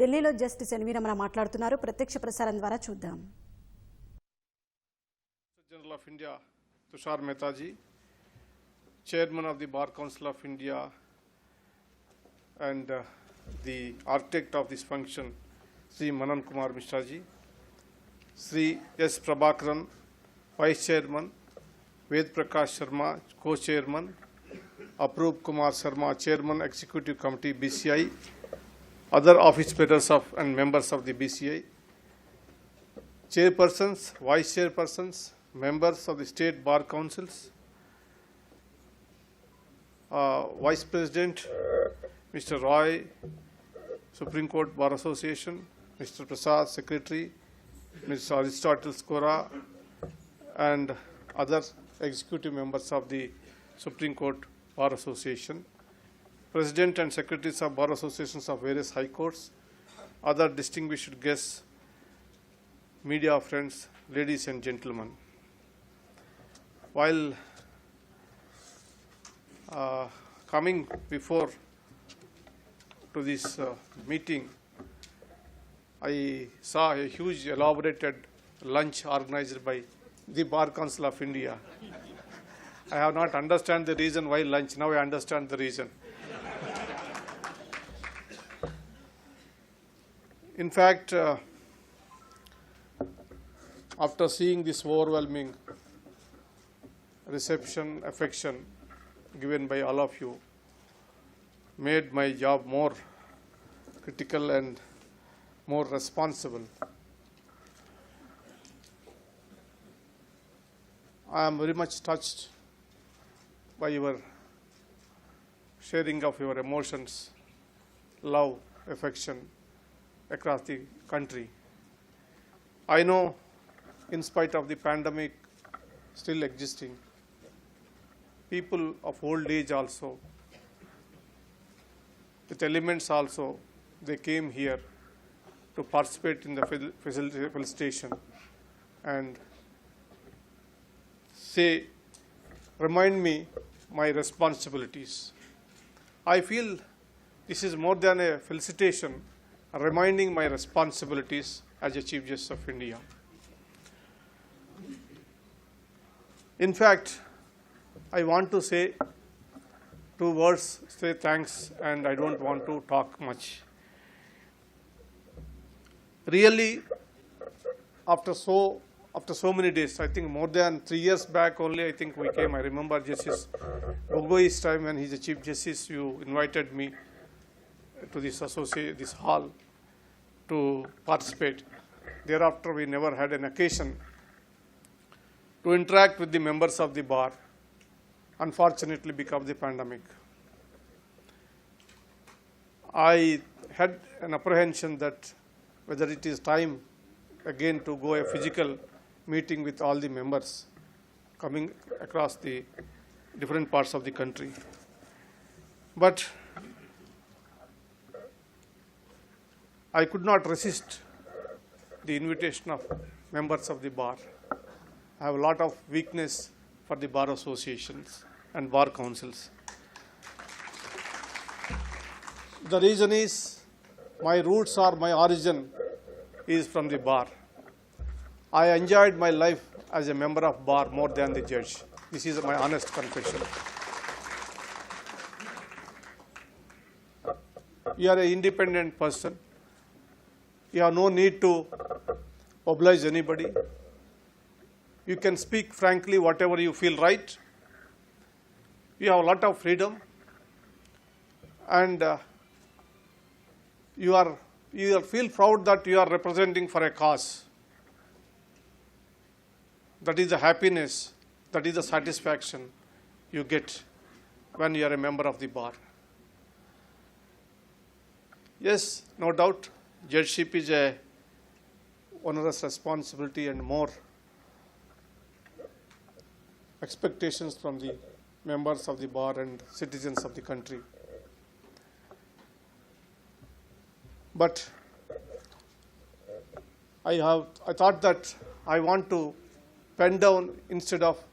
ఢిల్లీలో జస్టిస్ N.V.రమణ మాట్లాడుతున్నారు. ప్రత్యక్ష ప్రసారం ద్వారా చూద్దాం. General of India Tushar Mehta ji, Chairman of the Bar Council of India and the architect of this function, Sri Manan Kumar Mishra ji, Sri S. Prabhakaran, Vice Chairman, Ved Prakash Sharma, Co-Chairman, Aprup Kumar Sharma, Chairman Executive Committee BCI, other office bearers of and members of the BCI, chairpersons, vice chairpersons, members of the state bar councils, Vice President Mr. Roy, Supreme Court Bar Association, Mr. Prasad, Secretary, Mr. Aristotle Skora, and other executive members of the Supreme Court Bar Association, President and Secretaries of Bar Associations of various high courts, other distinguished guests, media friends, ladies and gentlemen. While coming before to this meeting, I saw a huge elaborated lunch organized by the Bar Council of India. I have not understand the reason why lunch. Now I understand the reason. In fact, after seeing this overwhelming reception, affection given by all of you, made my job more critical and more responsible. I am very much touched by your sharing of your emotions, love, affection across the country. I know, in spite of the pandemic still existing, people of old age also, with elements also, they came here to participate in the felicitation and remind me my responsibilities. I feel this is more than a felicitation, reminding my responsibilities as a Chief Justice of India. In fact, I want to say two words, say thanks, and I don't want to talk much. Really, after so many days, I think more than 3 years back only, I think we came. I remember Justice Gogoi's time when he's the Chief Justice, you invited me to this hall to participate. Thereafter, we never had an occasion to interact with the members of the bar, unfortunately because of the pandemic. I had an apprehension that whether it is time again to go a physical meeting with all the members coming across the different parts of the country. But I could not resist the invitation of members of the bar. I have a lot of weakness for the bar associations and bar councils. The reason is my roots or my origin is from the bar. I enjoyed my life as a member of bar more than the judge. This is my honest confession. You are an independent person. You have no need to oblige anybody. You can speak frankly whatever you feel right. You have a lot of freedom, and you feel proud that you are representing for a cause. That is the happiness, that is the satisfaction you get when you are a member of the bar. Yes, no doubt, judgeship is a onerous responsibility and more expectations from the members of the bar and citizens of the country. But I thought that I want to pen down instead of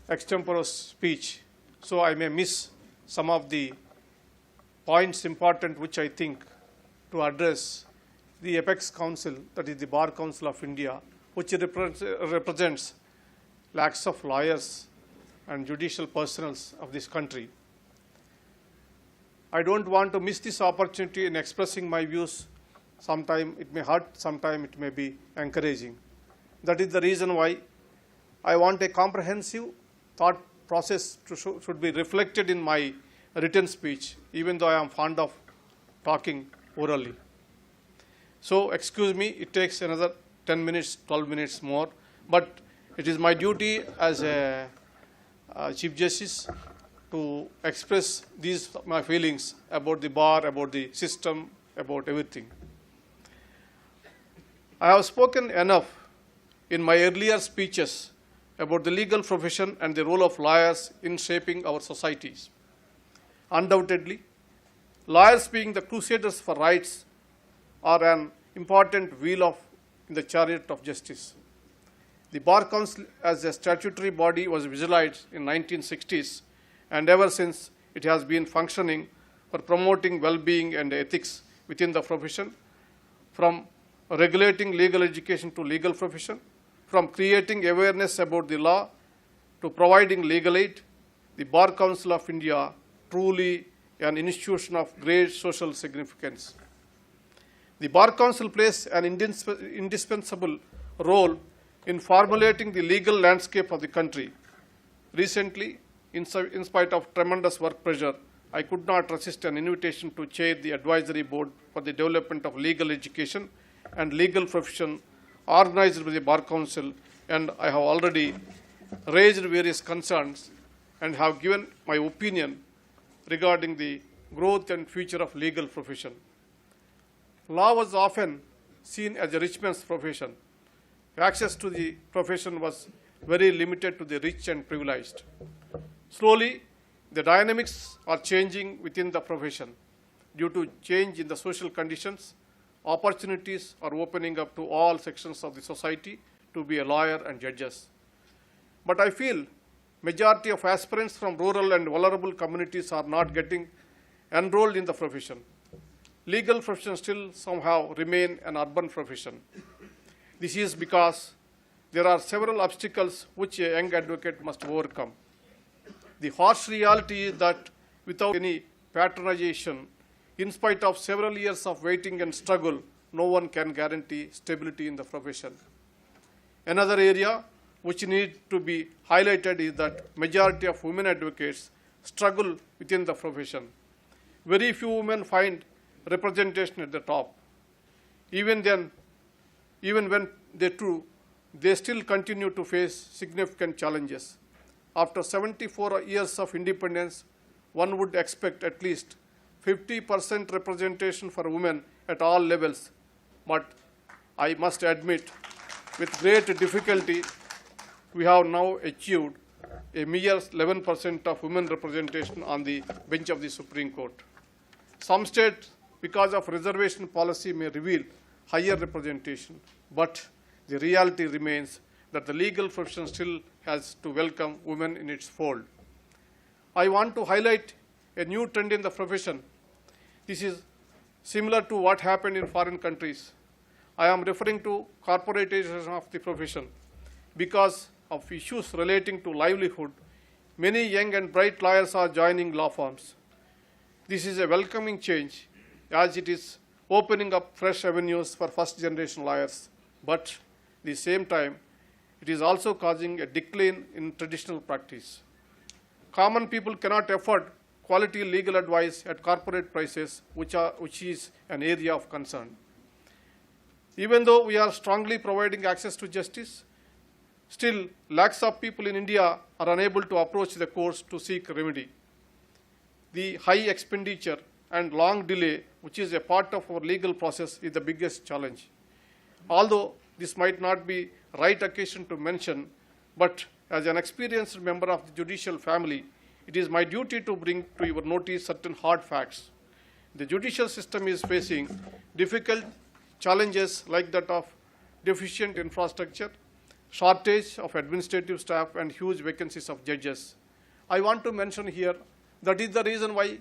extemporaneous speech, so I may miss some of the points important which I think to address the apex council, that is the Bar Council of India, which represents lakhs of lawyers and judicial personnels of this country. I don't want to miss this opportunity in expressing my views. Sometime it may hurt, sometime it may be encouraging. That is the reason why I want a comprehensive thought process should be reflected in my written speech, even though I am fond of talking orally. So excuse me, it takes another 10 minutes, 12 minutes more, but it is my duty as a Chief Justice to express these my feelings about the bar, about the system, about everything. I have spoken enough in my earlier speeches about the legal profession and the role of lawyers in shaping our societies. Undoubtedly, lawyers, being the crusaders for rights, are an important wheel in the chariot of justice. The Bar Council as a statutory body was visualized in 1960s, and ever since it has been functioning for promoting well-being and ethics within the profession, from regulating legal education to legal profession, from creating awareness about the law to providing legal aid. The Bar Council of India truly an institution of great social significance. The Bar Council plays an indispensable role in formulating the legal landscape of the country. Recently, in spite of tremendous work pressure, I could not resist an invitation to chair the advisory board for the development of legal education and legal profession organized by the Bar Council, and I have already raised various concerns and have given my opinion regarding the growth and future of legal profession. Law was often seen as a rich man's profession. Access to the profession was very limited to the rich and privileged. Slowly, the dynamics are changing within the profession. Due to change in the social conditions, opportunities are opening up to all sections of the society to be a lawyer and judges. But I feel majority of aspirants from rural and vulnerable communities are not getting enrolled in the profession. Legal profession still somehow remain an urban profession. This is because there are several obstacles which a young advocate must overcome. The harsh reality is that without any patronization, in spite of several years of waiting and struggle, no one can guarantee stability in the profession. Another area which needs to be highlighted is that majority of women advocates struggle within the profession. Very few women find representation at the top. Even when they do, they still continue to face significant challenges. After 74 years of independence, one would expect at least 50% representation for women at all levels. But I must admit, with great difficulty, we have now achieved a mere 11% of women representation on the bench of the Supreme Court. Some states, because of reservation policy, may reveal higher representation, but the reality remains that the legal profession still has to welcome women in its fold. I want to highlight a new trend in the profession. This is similar to what happened in foreign countries. I am referring to corporatization of the profession. Because of issues relating to livelihood, many young and bright lawyers are joining law firms. This is a welcoming change, as it is opening up fresh avenues for first-generation lawyers. But at the same time, it is also causing a decline in traditional practice. Common people cannot afford quality legal advice at corporate prices, which is an area of concern. Even though we are strongly providing access to justice, still lakhs of people in India are unable to approach the courts to seek remedy. The high expenditure and long delay, which is a part of our legal process, is the biggest challenge. Although this might not be right occasion to mention, but as an experienced member of the judicial family, it is my duty to bring to your notice certain hard facts. The judicial system is facing difficult challenges like that of deficient infrastructure, shortage of administrative staff, and huge vacancies of judges. I want to mention here that is the reason why,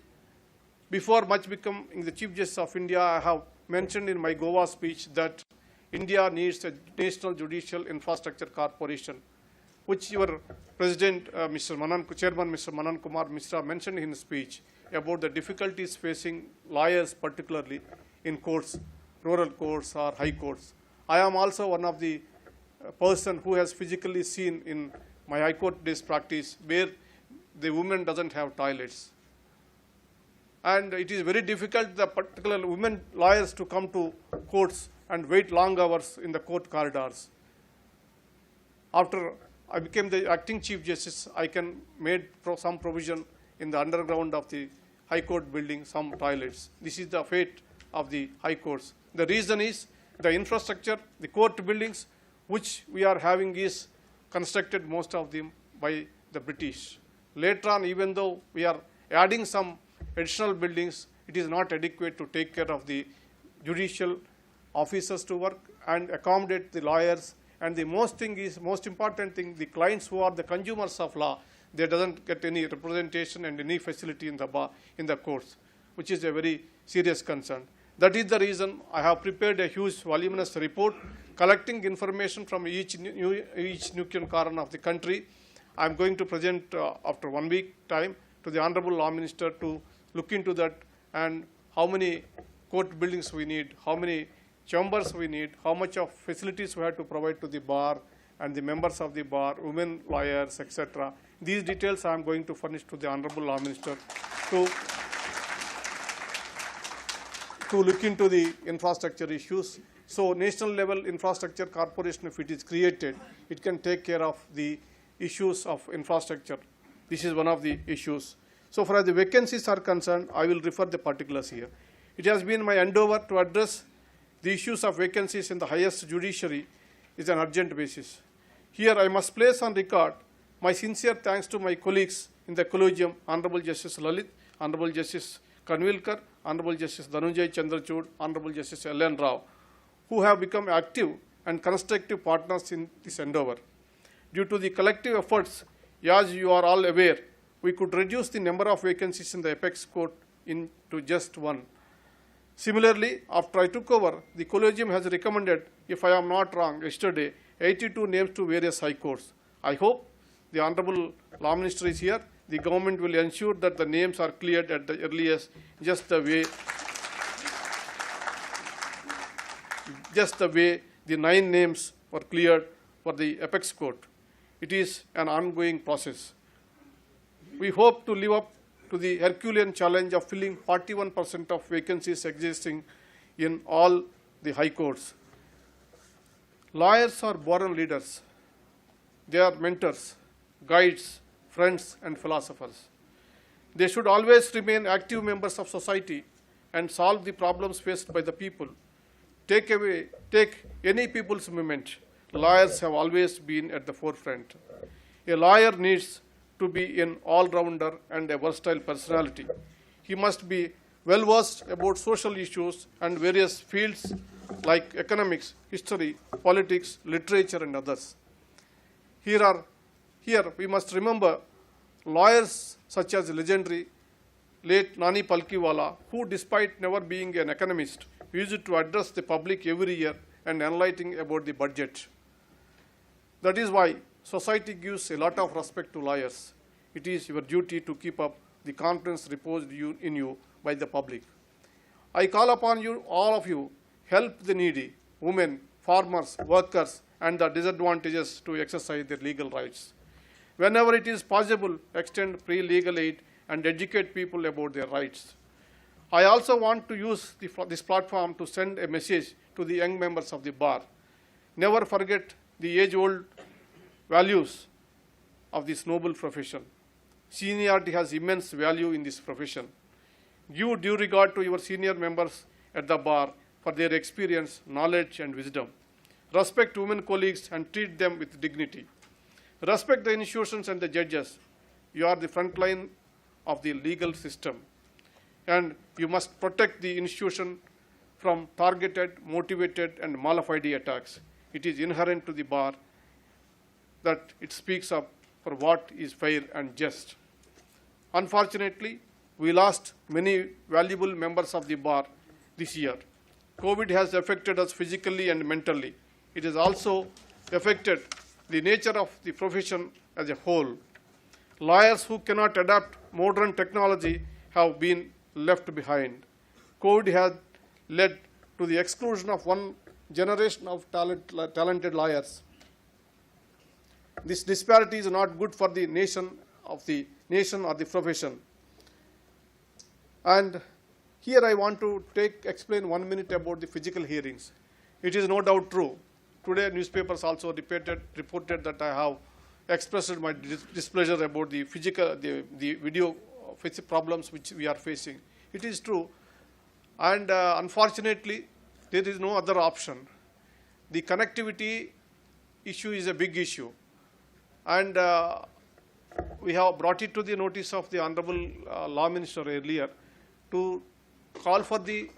before much becoming the Chief Justice of India, I have mentioned in my Goa speech that India needs a national judicial infrastructure corporation, which your President, Chairman Mr. Manan Kumar Mishra mentioned in his speech about the difficulties facing lawyers, particularly in courts, rural courts or high courts. I am also one of the person who has physically seen in my high court days practice where the woman doesn't have toilets. And it is very difficult, the particular women lawyers, to come to courts and wait long hours in the court corridors. After I became the acting Chief Justice, I can made some provision in the underground of the High Court building, some toilets. This is the fate of the High Courts. The reason is the infrastructure, the court buildings which we are having is constructed most of them by the British. Later on, even though we are adding some additional buildings, it is not adequate to take care of the judicial officers to work and accommodate the lawyers. And the most important thing, the clients who are the consumers of law, they doesn't get any representation and any facility in the courts, which is a very serious concern. That is the reason I have prepared a huge voluminous report collecting information from each nook and corner of the country. I am going to present after 1 week time to the Honorable Law Minister to look into that and how many court buildings we need, how many chambers we need, how much of facilities we have to provide to the bar and the members of the bar, women lawyers, etc. These details I am going to furnish to the Honorable Law Minister to look into the infrastructure issues. So national level infrastructure corporation, if it is created, it can take care of the issues of infrastructure. This is one of the issues. So far as the vacancies are concerned, I will refer the particulars here. It has been my endeavor to address the issues of vacancies in the highest judiciary is an urgent basis. Here I must place on record my sincere thanks to my colleagues in the collegium, Honorable Justice Lalit, Honorable Justice Kanvilkar, Honorable Justice Dhananjay Chandrachud, Honorable Justice L.N. Rao, who have become active and constructive partners in this endeavor. Due to the collective efforts, as you are all aware, we could reduce the number of vacancies in the apex court to just one. Similarly, after I took over, the collegium has recommended, if I am not wrong, yesterday, 82 names to various high courts. I hope the Honorable Law Minister is here. The government will ensure that the names are cleared at the earliest, just the way the 9 names were cleared for the apex court. It is an ongoing process. We hope to live up to the Herculean challenge of filling 41% of vacancies existing in all the high courts. Lawyers are born leaders. They are mentors, guides, friends, and philosophers. They should always remain active members of society and solve the problems faced by the people. Take any people's movement. Lawyers have always been at the forefront. A lawyer needs to be an all-rounder and a versatile personality. He must be well-versed about social issues and various fields like economics, history, politics, literature, and others. Here we must remember lawyers such as legendary late Nani Palkiwala, who despite never being an economist, used to address the public every year and enlightening about the budget. That is why society gives a lot of respect to lawyers. It is your duty to keep up the confidence reposed in you by the public. I call upon you, all of you, help the needy, women, farmers, workers, and the disadvantaged to exercise their legal rights. Whenever it is possible, extend pre-legal aid and educate people about their rights. I also want to use this platform to send a message to the young members of the bar. Never forget the age-old values of this noble profession. Seniority has immense value in this profession. Give due regard to your senior members at the bar for their experience, knowledge, and wisdom. Respect women colleagues and treat them with dignity. Respect the institutions and the judges. You are the front line of the legal system, and you must protect the institution from targeted, motivated, and malafide attacks. It is inherent to the bar that it speaks up for what is fair and just. Unfortunately, we lost many valuable members of the bar this year. COVID has affected us physically and mentally. It has also affected the nature of the profession as a whole. Lawyers who cannot adapt modern technology have been left behind. COVID has led to the exclusion of one generation of talented lawyers. This disparity is not good for the nation or the profession. And here I want to explain 1 minute about the physical hearings. It is no doubt true. Today newspapers also reported that I have expressed my displeasure about the video problems which we are facing. It is true, and unfortunately there is no other option. The connectivity issue is a big issue, and we have brought it to the notice of the Honorable Law Minister earlier to call for the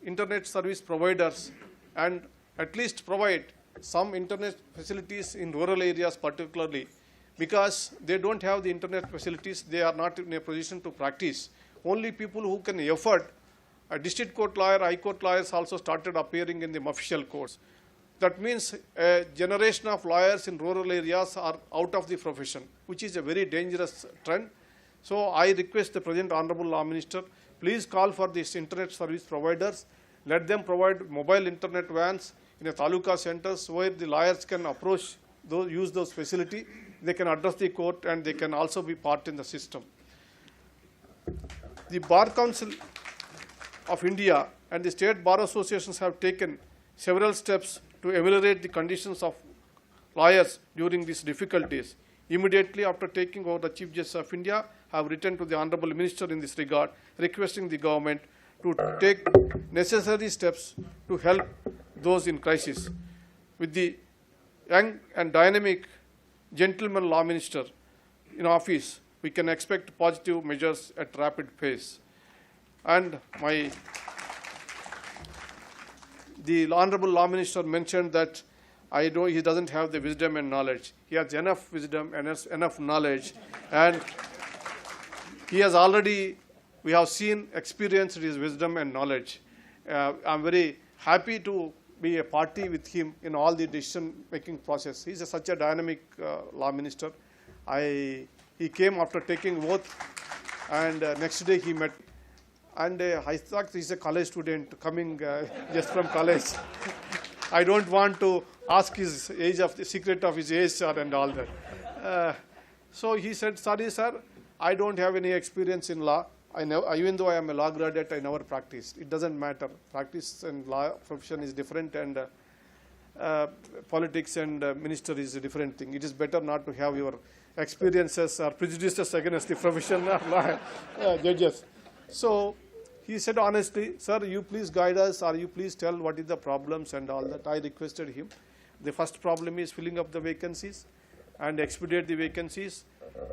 internet service providers and at least provide some internet facilities in rural areas particularly, because they don't have the internet facilities, they are not in a position to practice. Only people who can afford a district court lawyer, high court lawyers also started appearing in the official courts. That means a generation of lawyers in rural areas are out of the profession, which is a very dangerous trend. So I request the Present Honorable Law Minister, please call for these internet service providers. Let them provide mobile internet vans in the taluka centers where the lawyers can approach, use those facilities. They can address the court and they can also be part in the system. The Bar Council of India and the state bar associations have taken several steps to ameliorate the conditions of lawyers during these difficulties. Immediately after taking over the Chief Justice of India, I have written to the Honorable Minister in this regard, requesting the government to take necessary steps to help those in crisis. With the young and dynamic gentleman law minister in office, we can expect positive measures at rapid pace. And the Honorable Law Minister mentioned that I know he doesn't have the wisdom and knowledge. He has enough wisdom and enough knowledge, and he has already, we have seen, experienced his wisdom and knowledge. I'm very happy to be a party with him in all the decision-making process. He's such a dynamic law minister. He came after taking oath, and next day he met. And I thought he's a college student coming just from college. I don't want to ask his age, of the secret of his age, sir, and all that. So he said, sorry, sir, I don't have any experience in law. Even though I am a law graduate, I never practiced. It doesn't matter. Practice and law profession is different, and politics and minister is a different thing. It is better not to have your experiences or prejudices against the profession of law judges. So he said honestly, sir, you please guide us, or you please tell what is the problems and all that. I requested him. The first problem is filling up the vacancies and expedite the vacancies.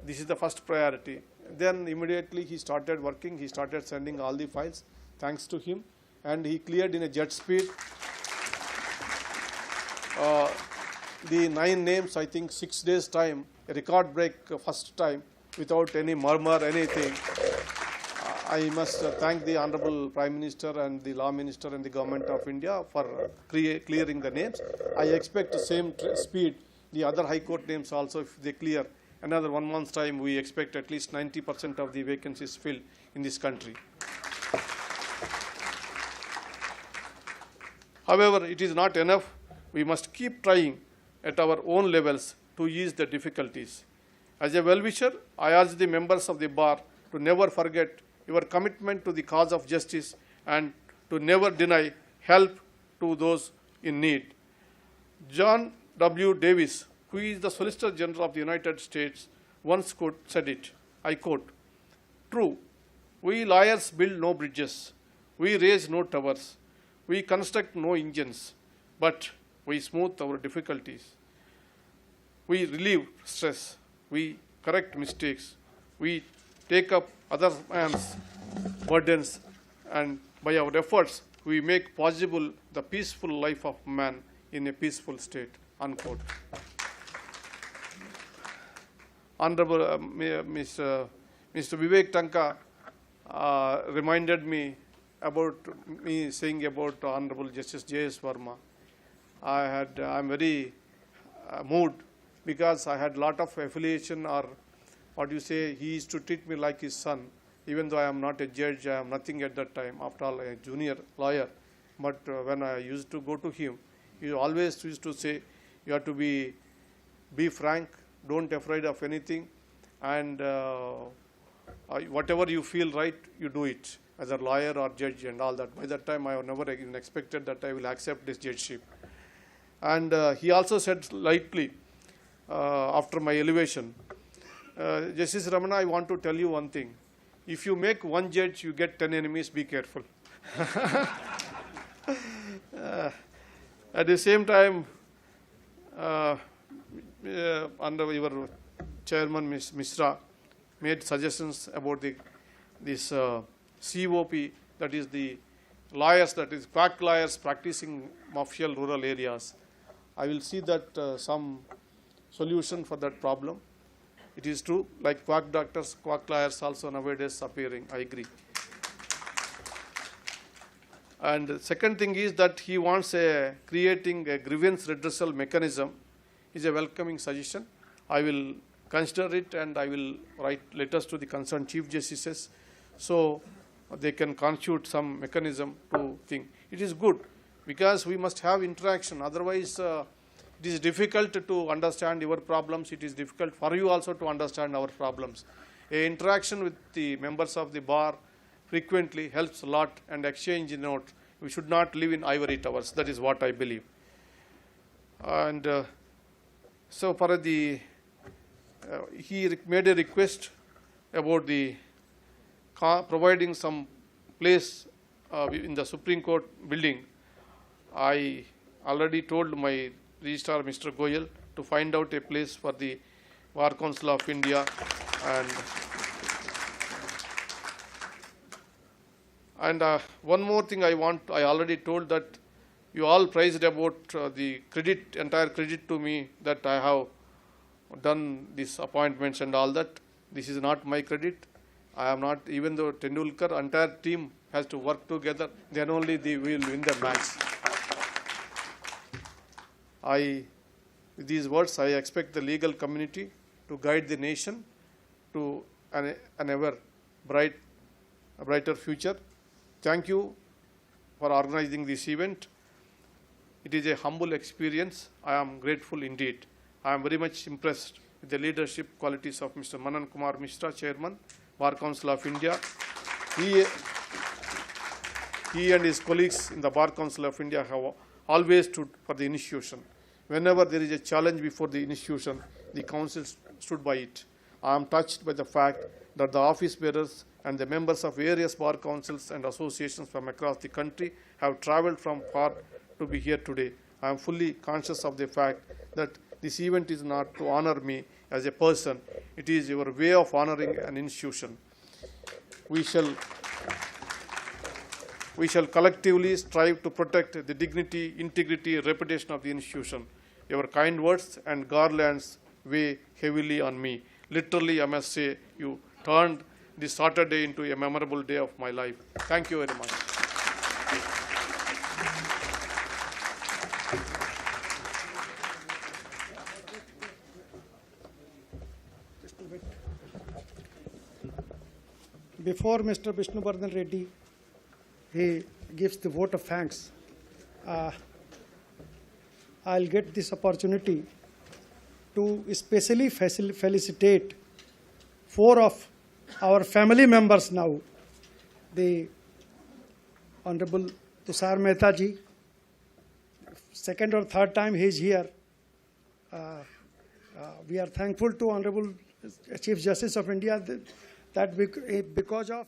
This is the first priority. Then immediately he started working. He started sending all the files, thanks to him, and he cleared in a jet speed. The 9 names, I think 6 days time, a record break first time, without any murmur, anything. I must thank the Honorable Prime Minister and the Law Minister and the Government of India for clearing the names. I expect the same speed, the other High Court names also, if they clear. Another 1 month's time, we expect at least 90% of the vacancies filled in this country. However, it is not enough. We must keep trying at our own levels to ease the difficulties. As a well-wisher, I urge the members of the bar to never forget your commitment to the cause of justice and to never deny help to those in need. John W. Davis, who is the Solicitor General of the United States, once said it, I quote, "True, we lawyers build no bridges, we raise no towers, we construct no engines, but we smooth our difficulties. We relieve stress, we correct mistakes, we take up other man's burdens, and by our efforts, we make possible the peaceful life of man in a peaceful state," unquote. Honorable Mr. Vivek Tanka reminded me about me saying about Honorable Justice J.S. Verma. I'm very moved because I had lot of affiliation, or what you say, he used to treat me like his son, even though I am not a judge, I am nothing at that time, after all a junior lawyer. But when I used to go to him, he always used to say, you have to be frank, don't afraid of anything, and whatever you feel right, you do it as a lawyer or judge and all that. By that time, I never even expected that I will accept this judgeship. And he also said lightly, after my elevation, Justice Ramana, I want to tell you one thing. If you make one judge, you get 10 enemies, be careful. At the same time, under your chairman, Ms. Mishra, made suggestions about this COP, that is the lawyers, that is quack lawyers practicing mafia rural areas. I will see that some solution for that problem. It is true, like quack doctors, quack lawyers also nowadays appearing, I agree. And the second thing is that he wants creating a grievance redressal mechanism is a welcoming suggestion. I will consider it and I will write letters to the concerned Chief Justices so they can constitute some mechanism to think. It is good because we must have interaction, otherwise it is difficult to understand your problems, it is difficult for you also to understand our problems. A interaction with the members of the bar frequently helps a lot, and exchange notes. We should not live in ivory towers. That is what I believe. And so for the, he made a request about the providing some place in the Supreme Court building. I already told my registrar, Mr. Goyal, to find out a place for the Bar Council of India, and one more thing I already told that you all praised about the credit, entire credit to me that I have done these appointments and all that. This is not my credit. I am not, even though Tendulkar, entire team has to work together, then only they will win the match. With these words, I expect the legal community to guide the nation to an ever brighter future. Thank you for organizing this event. It is a humble experience. I am grateful indeed. I am very much impressed with the leadership qualities of Mr. Manan Kumar Mishra, Chairman, Bar Council of India. He and his colleagues in the Bar Council of India have always stood for the institution. Whenever there is a challenge before the institution, the council stood by it. I am touched by the fact that the office bearers and the members of various bar councils and associations from across the country have travelled from far to be here today. I am fully conscious of the fact that this event is not to honor me as a person. It is your way of honoring an institution. We shall collectively strive to protect the dignity, integrity, reputation of the institution. Your kind words and garlands weigh heavily on me. Literally, I must say, you turned this Saturday into a memorable day of my life. Thank you very much. Before Mr. Vishnuvardhan Reddy, he gives the vote of thanks, I'll get this opportunity to especially felicitate 4 of our family members now. The Honorable Tushar Mehta ji, second or third time he is here. We are thankful to Honorable Chief Justice of India that because of